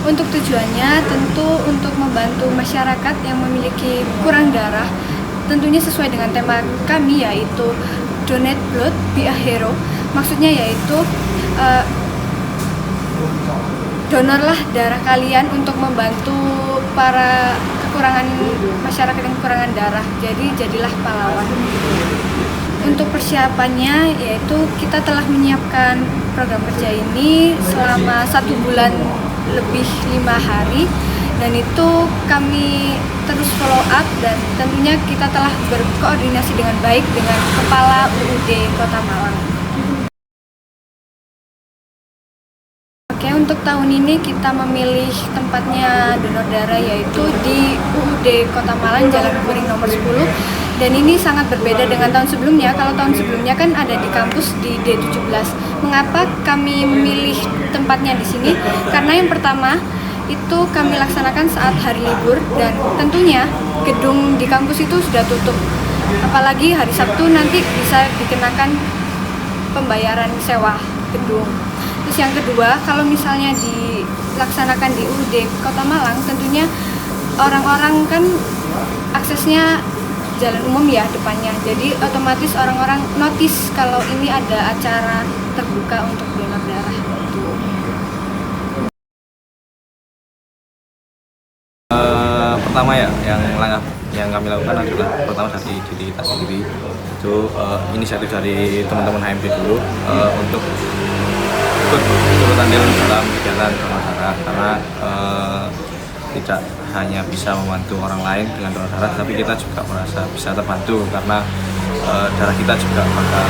Untuk tujuannya tentu untuk membantu masyarakat yang memiliki kurang darah, tentunya sesuai dengan tema kami yaitu Donate Blood, Be a Hero. Maksudnya yaitu donorlah darah kalian untuk membantu para masyarakat yang kekurangan darah. Jadi jadilah pahlawan. Untuk persiapannya yaitu kita telah menyiapkan program kerja ini selama 1 bulan lebih 5 hari, dan itu kami terus follow up, dan tentunya kita telah berkoordinasi dengan baik dengan Kepala UUD Kota Malang. Oke, untuk tahun ini kita memilih tempatnya donor darah yaitu di UUD Kota Malang, Jalan Kuring nomor 10. Dan ini sangat berbeda dengan tahun sebelumnya. Kalau tahun sebelumnya kan ada di kampus di D17. Mengapa kami memilih tempatnya di sini? Karena yang pertama itu kami laksanakan saat hari libur, dan tentunya gedung di kampus itu sudah tutup. Apalagi hari Sabtu nanti bisa dikenakan pembayaran sewa gedung. Terus yang kedua, kalau misalnya dilaksanakan di UUD Kota Malang, tentunya orang-orang kan aksesnya jalan umum ya depannya, jadi otomatis orang-orang notice kalau ini ada acara terbuka untuk donor darah. Pertama ya, yang kami lakukan adalah pertama dari diri kita sendiri. Itu inisiatif dari teman-teman HMD dulu untuk ikut andil dalam kegiatan donor darah, karena tidak hanya bisa membantu orang lain dengan donor darah, tapi kita juga merasa bisa terbantu karena darah kita juga bakal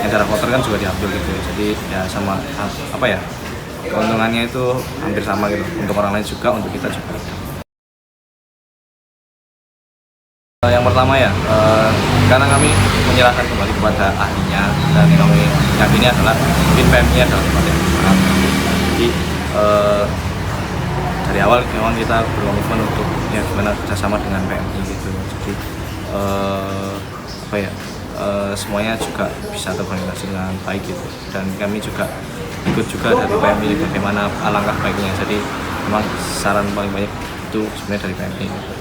yang darah kotor kan juga diambil gitu. Jadi ya sama keuntungannya itu hampir sama gitu, untuk orang lain juga, untuk kita juga. Yang pertama ya, karena kami menyerahkan kembali kepada ahlinya, dan yang kami yakini adalah mungkin PMI adalah tempat yang tepat. Jadi dari awal memang kita berkomitmen untuk ya gimana kerjasama dengan PMI gitu. Jadi semuanya juga bisa terkoordinasi dengan baik gitu, dan kami juga ikut juga dari PMI bagaimana alangkah baiknya. Jadi memang saran paling banyak itu sebenarnya dari PMI gitu.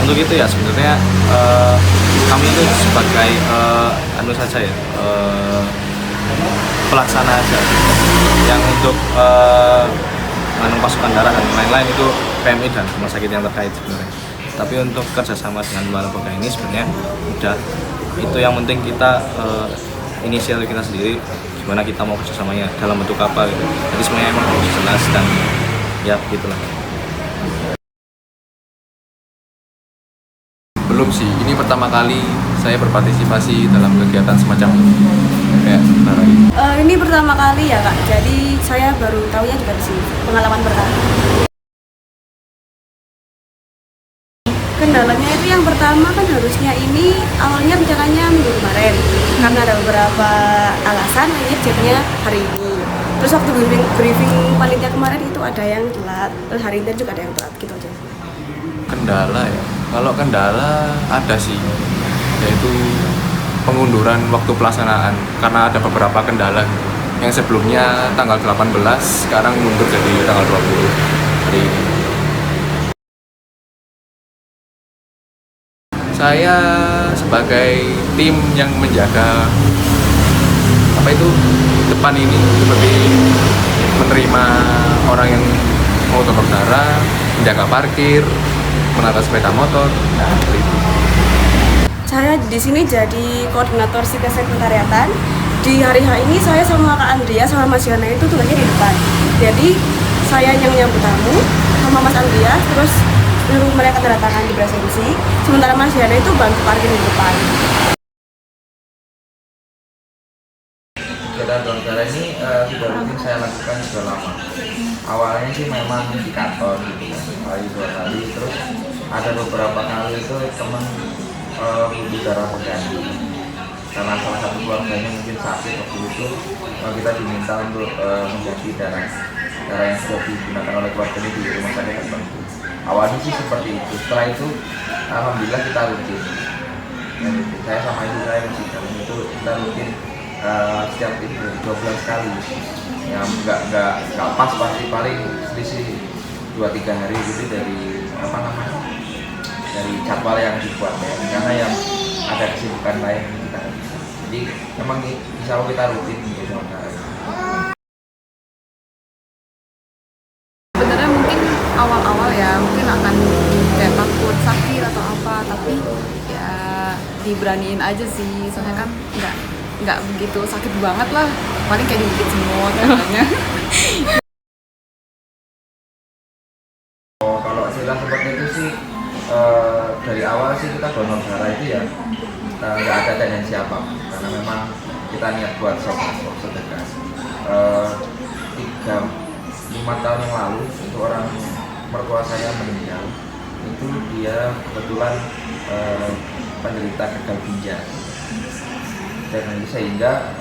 Untuk itu ya sebenarnya kami itu sebagai pelaksana aja, yang untuk pasukan darah dan lain-lain itu PMI dan rumah sakit yang terkait sebenarnya. Tapi untuk kerjasama dengan lembaga ini sebenarnya udah, itu yang penting kita inisial kita sendiri, gimana kita mau kerjasamanya dalam bentuk apa gitu. Jadi semuanya emang harus jelas, dan ya gitulah. Belum sih, ini pertama kali saya berpartisipasi dalam kegiatan semacam ini. Kayak ini pertama kali ya Kak, jadi saya baru tahunya juga di sini, pengalaman pertama. Kendalanya itu yang pertama kan harusnya ini awalnya rencananya minggu kemarin, karena ada beberapa alasan akhirnya jadinya hari ini. Terus waktu briefing panitia kemarin itu ada yang telat, terus hari ini juga ada yang telat gitu aja. Kendala ya, kalau kendala ada sih, yaitu pengunduran waktu pelaksanaan karena ada beberapa kendala gitu. Yang sebelumnya tanggal 18 sekarang mundur jadi tanggal 20 hari ini. Saya sebagai tim yang menjaga depan ini, seperti menerima orang yang mau donor darah, menjaga parkir, menata sepeda motor. Nah, itu. Saya di sini jadi koordinator psikosekretariatan. Di hari H ini saya sama Kak Andrea sama Mas Yana itu tugasnya di depan. Jadi saya yang nyambut tamu sama Mas Andrea, terus nyuruh mereka tanda tangan di presensi. Sementara Mas Yana itu bantu parkir di depan. Kegiatan donor darah ini sudah rutin saya lakukan sudah lama. Awalnya sih memang di kantor gitu kan, sekali 2 kali, terus ada beberapa kali itu teman butuh darah pengganti karena salah satu keluarganya mungkin sakit waktu itu, kita diminta untuk mengganti darah yang sudah digunakan oleh keluarga ini di rumah sakit tertentu. Awalnya sih seperti itu, setelah itu alhamdulillah kita rutin. Dan saya sama ibu saya masih dalam itu kita rutin setiap ini 2 bulan sekali. Yang nggak pas pasti paling selisih 2-3 hari gitu dari dari jadwal yang dibuat ya, karena yang ada kesibukan lain kita. Jadi memang insya Allah kita rutin untuk sementara. Sebenarnya mungkin awal-awal ya mungkin akan kayak takut sakit atau apa, tapi ya diberaniin aja sih, soalnya kan nggak begitu sakit banget lah, paling kayak digigit semut katanya. Kalau cerita seperti itu sih dari awal sih kita donor darah itu ya nggak ada tendensi apa, karena memang kita niat buat sedekah. 5 tahun yang lalu itu orang mertua saya meninggal, itu dia kebetulan penderita gagal ginjal, dan sehingga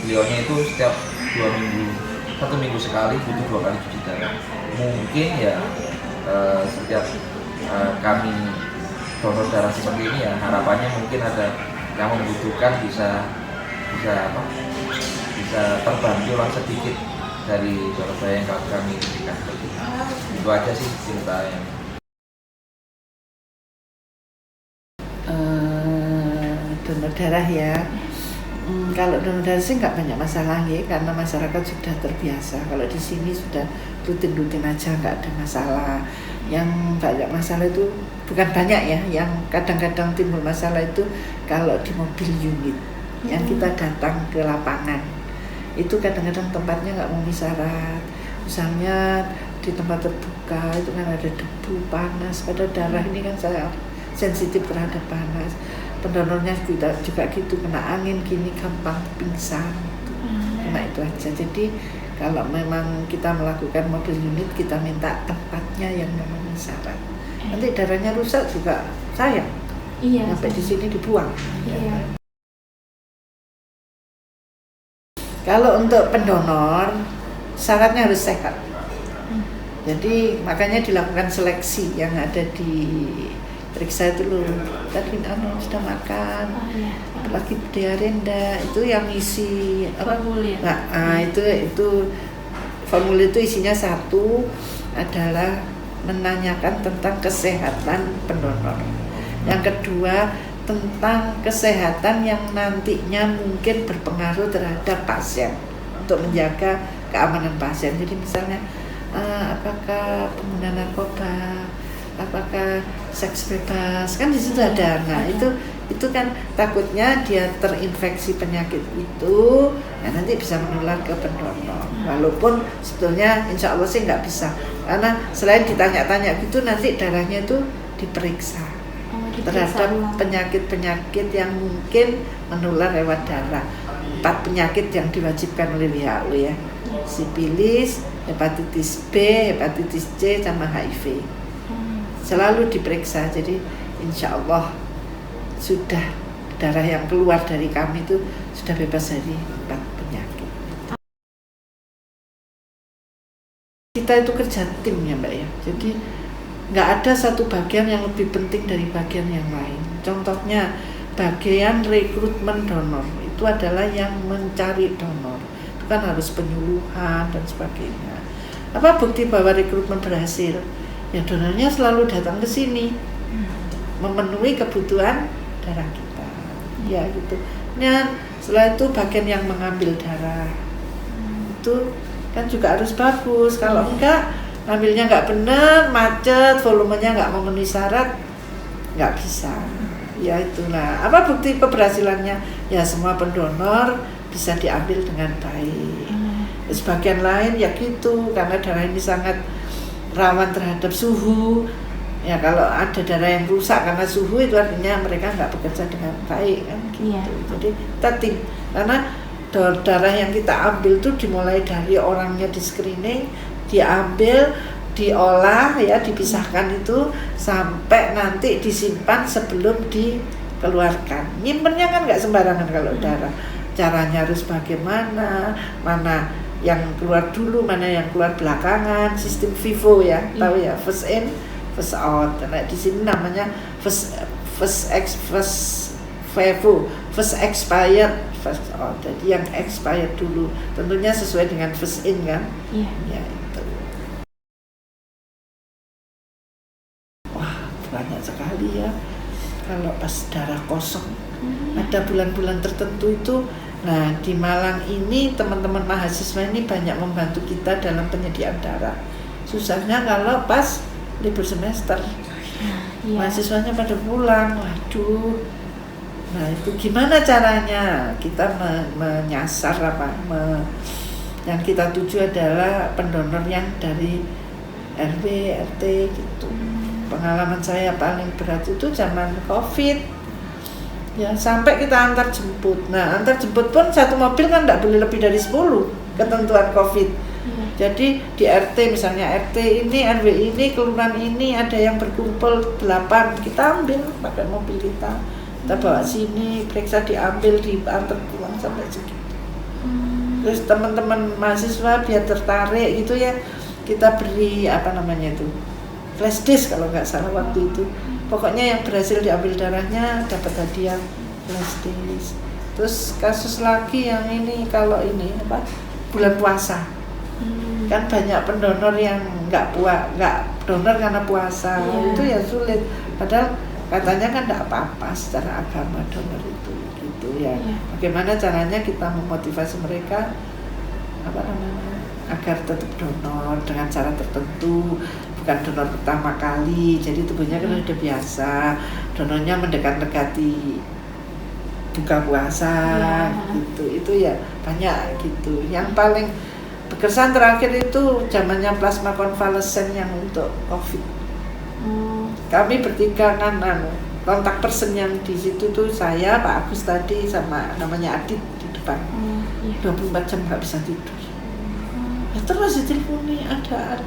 beliaunya itu setiap 1 minggu sekali butuh 2 kali cuci darah. Mungkin ya setiap kami donor darah seperti ini ya harapannya mungkin ada yang membutuhkan bisa terbantu lah sedikit dari donor darah yang kami berikan. Itu aja sih ceritanya. Donor darah ya. Kalau donor darah sih nggak banyak masalah ya, karena masyarakat sudah terbiasa. Kalau di sini sudah rutin-rutin aja, nggak ada masalah. Yang banyak masalah itu bukan banyak ya, yang kadang-kadang timbul masalah itu kalau di mobil unit yang kita datang ke lapangan itu kadang-kadang tempatnya nggak memenuhi syarat. Misalnya di tempat terbuka itu kan ada debu, panas. Pada darah ini kan saya sensitif terhadap panas. Pendonornya juga gitu, kena angin gini gampang pingsan. Cuma itu aja. Jadi kalau memang kita melakukan mobil unit, kita minta tempatnya yang memenuhi syarat. Nanti darahnya rusak juga sayang. Iya. Sampai di sini dibuang. Iya. Kalau untuk pendonor syaratnya harus sehat. Jadi makanya dilakukan seleksi yang ada di periksa itu loh. Tadi sudah makan, lagi diarenda, itu yang isi formulir. Nah, itu formulir itu isinya satu adalah menanyakan tentang kesehatan pendonor. Yang kedua tentang kesehatan yang nantinya mungkin berpengaruh terhadap pasien untuk menjaga keamanan pasien. Jadi misalnya apakah pengguna narkoba, apakah seks bebas, kan di situ ada. Nah itu kan takutnya dia terinfeksi penyakit itu, ya nanti bisa menular ke pendonor. Walaupun sebetulnya insya Allah sih nggak bisa, karena selain ditanya-tanya gitu nanti darahnya itu diperiksa terhadap penyakit-penyakit yang mungkin menular lewat darah. 4 penyakit yang diwajibkan oleh WHO ya, sifilis, hepatitis B, hepatitis C, sama HIV. Selalu diperiksa, jadi insya Allah sudah darah yang keluar dari kami itu sudah bebas dari 4 penyakit. Kita itu kerja tim ya Mbak ya, jadi nggak ada satu bagian yang lebih penting dari bagian yang lain. Contohnya bagian rekrutmen donor itu adalah yang mencari donor, itu kan harus penyuluhan dan sebagainya. Apa bukti bahwa rekrutmen berhasil? Ya donornya selalu datang ke sini memenuhi kebutuhan darah kita, ya gitu. Nah setelah itu bagian yang mengambil darah itu kan juga harus bagus. Kalau enggak, ngambilnya nggak benar, macet, volumenya nggak memenuhi syarat, nggak bisa. Ya itulah. Apa bukti keberhasilannya? Ya semua pendonor bisa diambil dengan baik. Sebagian lain ya gitu, karena darah ini sangat rawan terhadap suhu. Ya kalau ada darah yang rusak karena suhu itu artinya mereka nggak bekerja dengan baik kan gitu. Iya. Jadi kita tim, karena darah yang kita ambil tuh dimulai dari orangnya di screening, diambil, diolah ya, dipisahkan itu sampai nanti disimpan sebelum dikeluarkan. Nyimpennya kan nggak sembarangan kalau darah. Caranya harus bagaimana, mana yang keluar dulu, mana yang keluar belakangan, sistem FIFO ya, tahu ya, first in, first out. Nah di sini namanya first FIFO, first expired, jadi yang expired dulu, tentunya sesuai dengan first in kan? Iya. Ya itu. Wah banyak sekali ya. Kalau pas darah kosong, ada bulan-bulan tertentu itu. Nah di Malang ini teman-teman mahasiswa ini banyak membantu kita dalam penyediaan darah. Susahnya kalau pas libur semester, mahasiswanya pada pulang, waduh. Nah itu gimana caranya kita menyasar yang kita tuju adalah pendonor yang dari RW, RT gitu. Pengalaman saya paling berat itu zaman COVID. Ya sampai kita antar jemput. Nah antar jemput pun satu mobil kan tidak boleh lebih dari 10 ketentuan COVID. Jadi di RT misalnya RT ini, RW ini, kelurahan ini ada yang berkumpul 8, kita ambil pakai mobil kita bawa sini, periksa, diambil, diantar pulang sampai segitu. Terus teman-teman mahasiswa biar tertarik gitu ya, kita beri flash disk kalau nggak salah waktu itu. Pokoknya yang berhasil diambil darahnya dapat hadiah flash disk. Terus kasus lagi yang ini bulan puasa. Kan banyak pendonor yang nggak donor karena puasa. Itu ya sulit. Padahal katanya kan tidak apa-apa secara agama donor itu gitu ya. Bagaimana caranya kita memotivasi mereka agar tetap donor dengan cara tertentu, bukan donor pertama kali, jadi tubuhnya kan udah biasa, donornya mendekati buka puasa gitu, itu ya banyak gitu. Yang paling berkesan terakhir itu zamannya plasma konvalesen yang untuk COVID. Kami bertiga kan kontak person yang di situ tuh saya, Pak Agus tadi sama namanya Adit di depan. 24 jam nggak bisa tidur. Ya terus diteleponi ada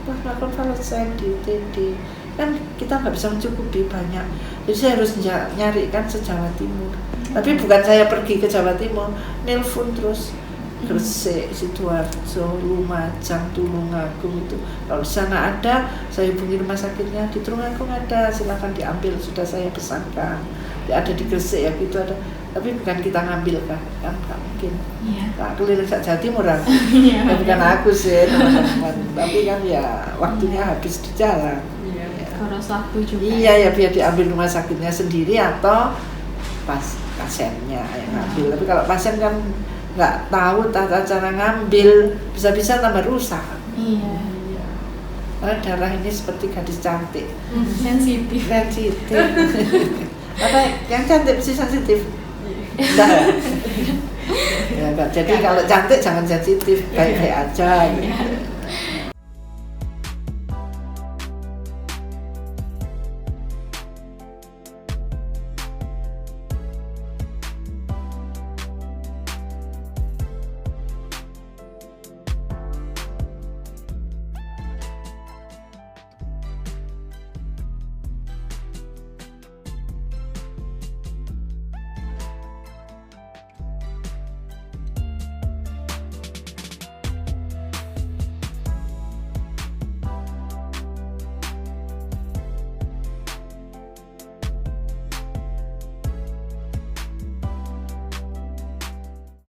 plasma konvalesen di UTD. Kan kita nggak bisa mencukupi banyak. Jadi saya harus nyari kan se-Jawa Timur. Tapi bukan saya pergi ke Jawa Timur, nelpon terus Gresik, Sidoarjo, Lumajang, Tulungagung itu. Kalau di sana ada, saya hubungi rumah sakitnya. Di Tulungagung ada, silakan diambil, sudah saya pesankan. Ada di Gresik ya gitu ada. Tapi bukan kita ngambil kan nggak mungkin. Nah, keliling Jawa Timur kan. Bukan aku sih teman-teman. Tapi kan ya waktunya habis di jalan. Harus waktu juga. Iya ya biar diambil rumah sakitnya sendiri atau pasiennya yang ngambil. Tapi kalau pasien kan nggak tahu tata cara ngambil, bisa-bisa tambah rusak. Iya. Karena darah ini seperti gadis cantik. Sensitif. Apa yang cantik mesti sensitif? Enggak. Ya, enggak. Jadi kalau cantik jangan sensitif, baik-baik aja.